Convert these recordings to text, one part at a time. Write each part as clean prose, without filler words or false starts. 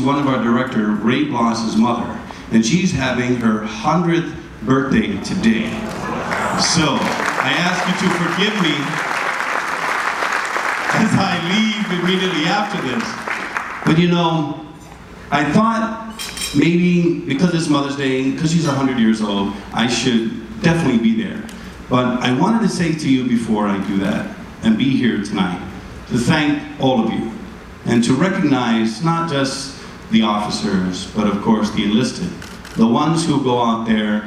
one of our director, Ray Bloss's mother, and she's having her 100th birthday today. So, I ask you to forgive me as I leave immediately after this. But you know, I thought maybe because it's Mother's Day, because she's 100 years old, I should definitely be there. But I wanted to say to you before I do that, and be here tonight, to thank all of you, and to recognize not just the officers, but of course the enlisted, the ones who go out there,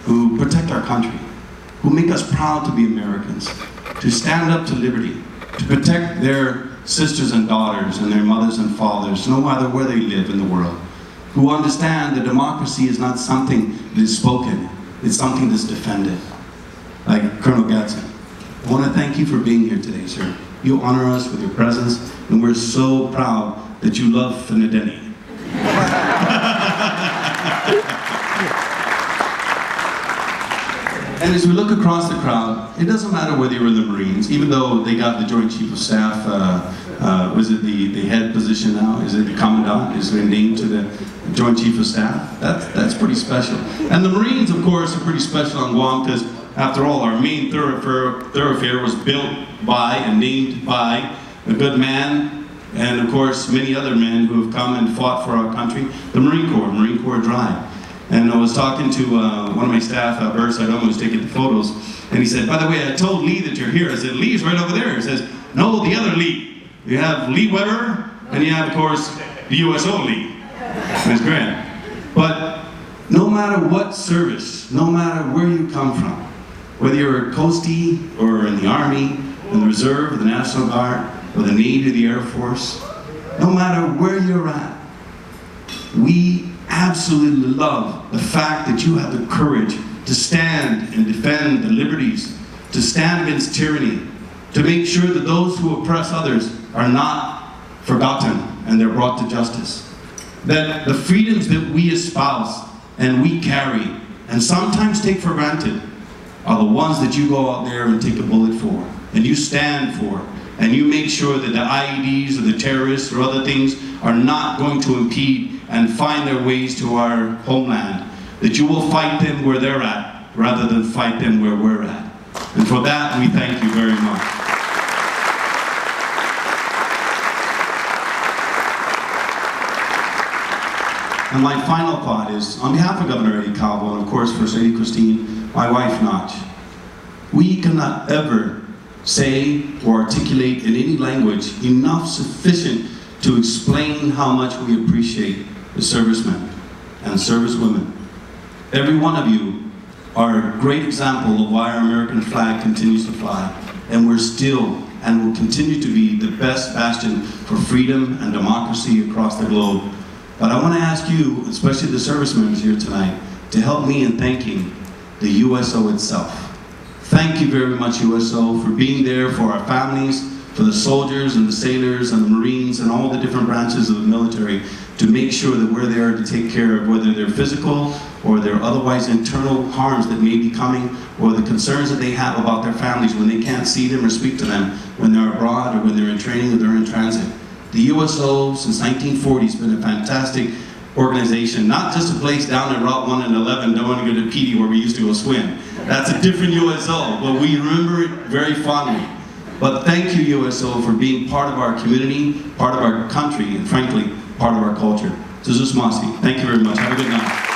who protect our country, who make us proud to be Americans, to stand up to liberty, to protect their sisters and daughters and their mothers and fathers, no matter where they live in the world, who understand that democracy is not something that is spoken, it's something that's defended. Like Colonel Gadsden. I want to thank you for being here today, sir. You honor us with your presence, and we're so proud that you love Finadeni. And as we look across the crowd, it doesn't matter whether you're in the Marines, even though they got the Joint Chief of Staff, was it the head position now? Is it the Commandant? Is it named to the Joint Chief of Staff? That's pretty special. And the Marines, of course, are pretty special on Guam because, after all, our main thoroughfare was built by and named by a good man, and of course, many other men who have come and fought for our country, the Marine Corps Drive. And I was talking to one of my staff, Bert Saidom, who was taking the photos, and he said, by the way, I told Lee that you're here. I said, Lee's right over there. He says, no, the other Lee. You have Lee Weber, and you have, of course, the USO Lee. That's great. But no matter what service, no matter where you come from, whether you're a Coastie, or in the Army, in the Reserve, or the National Guard, or the Navy, or the Air Force, no matter where you're at, we absolutely love the fact that you have the courage to stand and defend the liberties, to stand against tyranny, to make sure that those who oppress others are not forgotten and they're brought to justice. That the freedoms that we espouse and we carry and sometimes take for granted are the ones that you go out there and take a bullet for, and you stand for, and you make sure that the IEDs or the terrorists or other things are not going to impede and find their ways to our homeland, that you will fight them where they're at rather than fight them where we're at. And for that, we thank you very much. And my final thought is, on behalf of Governor Eddie Calvo, and of course First Lady Christine, my wife Notch, we cannot ever say or articulate in any language enough sufficient to explain how much we appreciate the servicemen and servicewomen. Every one of you are a great example of why our American flag continues to fly, and we're still and will continue to be the best bastion for freedom and democracy across the globe. But I want to ask you, especially the servicemen here tonight, to help me in thanking the USO itself. Thank you very much, USO, for being there for our families, for the soldiers and the sailors and the Marines and all the different branches of the military, to make sure that we're there to take care of whether they're physical or they're otherwise internal harms that may be coming, or the concerns that they have about their families when they can't see them or speak to them when they're abroad or when they're in training or they're in transit. The USO, since 1940, has been a fantastic organization, not just a place down in Route 1 and 11, don't want to go to PD where we used to go swim. That's a different USO, but we remember it very fondly. But thank you, USO, for being part of our community, part of our country, and frankly, part of our culture. Thank you very much. Have a good night.